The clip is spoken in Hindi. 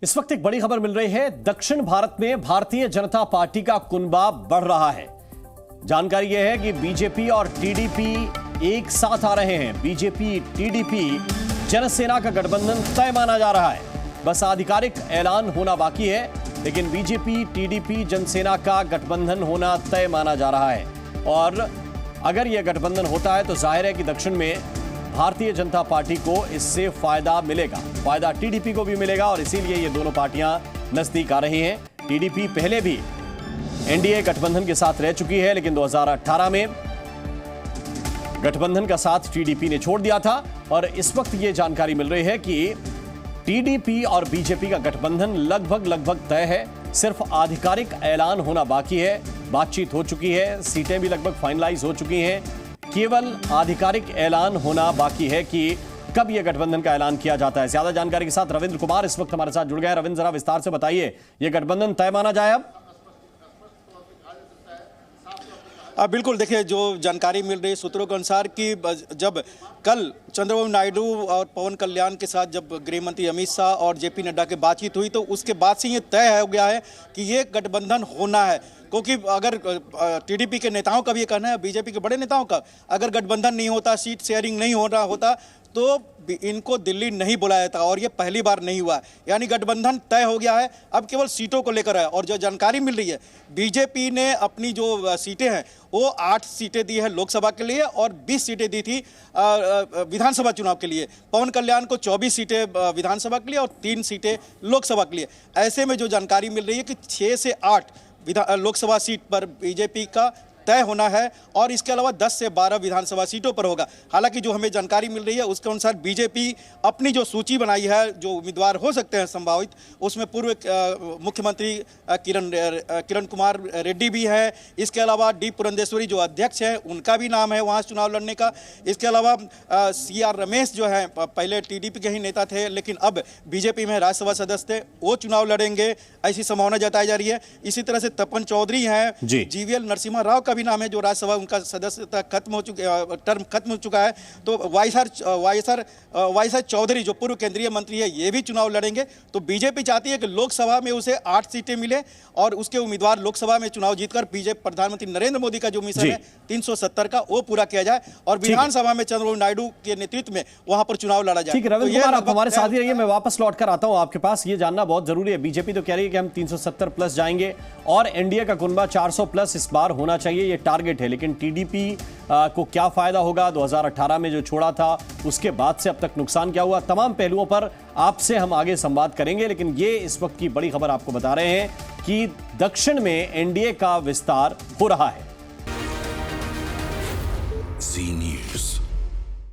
इस वक्त एक बड़ी खबर मिल रही है। दक्षिण भारत में भारतीय जनता पार्टी का कुनबा बढ़ रहा है। जानकारी यह है कि बीजेपी और टीडीपी एक साथ आ रहे हैं। बीजेपी टीडीपी जनसेना का गठबंधन तय माना जा रहा है। बस आधिकारिक ऐलान होना बाकी है, लेकिन बीजेपी टीडीपी जनसेना का गठबंधन होना तय माना जा रहा है। और अगर यह गठबंधन होता है तो जाहिर है कि दक्षिण में भारतीय जनता पार्टी को इससे फायदा मिलेगा, फायदा टीडीपी को भी मिलेगा और इसीलिए ये दोनों पार्टियां नजदीक आ रही हैं। टीडीपी पहले भी एनडीए गठबंधन के साथ रह चुकी है, लेकिन 2018 में गठबंधन का साथ टीडीपी ने छोड़ दिया था। और इस वक्त ये जानकारी मिल रही है कि टीडीपी और बीजेपी का गठबंधन लगभग तय है। सिर्फ आधिकारिक ऐलान होना बाकी है। बातचीत हो चुकी है, सीटें भी लगभग फाइनलाइज हो चुकी हैं। केवल आधिकारिक ऐलान होना बाकी है कि कब यह गठबंधन का ऐलान किया जाता है। ज्यादा जानकारी के साथ रविंद्र कुमार इस वक्त हमारे साथ जुड़ गए हैं। रविंद्र, जरा विस्तार से बताइए, यह गठबंधन तय माना जाए अब? बिल्कुल, देखिए, जो जानकारी मिल रही है सूत्रों के अनुसार कि जब कल चंद्रबाबू नायडू और पवन कल्याण के साथ जब गृह मंत्री अमित शाह और जेपी नड्डा की बातचीत हुई तो उसके बाद से ये तय हो गया है कि ये गठबंधन होना है। क्योंकि अगर टीडीपी के नेताओं का भी ये कहना है, बीजेपी के बड़े नेताओं का, अगर गठबंधन नहीं होता, सीट शेयरिंग नहीं हो रहा होता तो इनको दिल्ली नहीं बुलाया था और ये पहली बार नहीं हुआ। यानी गठबंधन तय हो गया है, अब केवल सीटों को लेकर है। और जो जानकारी मिल रही है, बीजेपी ने अपनी जो सीटें हैं वो 8 सीटें दी है लोकसभा के लिए और 20 सीटें दी थी विधानसभा चुनाव के लिए। पवन कल्याण को 24 सीटें विधानसभा के लिए और 3 सीटें लोकसभा के लिए। ऐसे में जो जानकारी मिल रही है कि 6 से 8 लोकसभा सीट पर बीजेपी का तय होना है और इसके अलावा 10 से 12 विधानसभा सीटों पर होगा। हालांकि जो हमें जानकारी मिल रही है उसके अनुसार बीजेपी अपनी जो सूची बनाई है, जो उम्मीदवार हो सकते हैं संभावित, उसमें पूर्व मुख्यमंत्री किरण कुमार रेड्डी भी है। इसके अलावा डी पुरंदेश्वरी जो अध्यक्ष हैं उनका भी नाम है वहाँ चुनाव लड़ने का। इसके अलावा CR रमेश जो है, पहले टीडीपी के ही नेता थे लेकिन अब बीजेपी में राज्यसभा सदस्य थे, वो चुनाव लड़ेंगे, ऐसी संभावना जताई जा रही है। इसी तरह से तपन चौधरी हैं, GVL नरसिम्हा राव का भी नाम है जो राज्यसभा उनका सदस्यता खत्म हो चुकी, टर्म खत्म हो चुका है। तो वाईएसआर चौधरी जो पूर्व केंद्रीय मंत्री है ये भी चुनाव लड़ेंगे। तो बीजेपी चाहती है कि लोकसभा में उसे 8 सीटें मिले और उसके उम्मीदवार लोकसभा में चुनाव जीतकर प्रधानमंत्री नरेंद्र मोदी का जो मिशन है 370 का वो पूरा किया जाए और विधानसभा में चंद्रबाबू नायडू के नेतृत्व में वहां पर चुनाव लड़ा जाए। ठीक है रविंद्र कुमार, आप हमारे साथ ही रहिए, मैं वापस लौट कर आता हूं आपके पास। ये जानना बहुत जरूरी है। बीजेपी तो कह रही है कि हम 370 प्लस जाएंगे और एनडीए का कुनबा 400 प्लस इस बार होना चाहिए, ये टारगेट है। लेकिन टीडीपी को क्या फायदा होगा, 2018 में जो छोड़ा था उसके बाद से अब तक नुकसान क्या हुआ, तमाम पहलुओं पर आपसे हम आगे संवाद करेंगे। लेकिन ये इस वक्त की बड़ी खबर आपको बता रहे हैं कि दक्षिण में एनडीए का विस्तार हो रहा है। Zee News।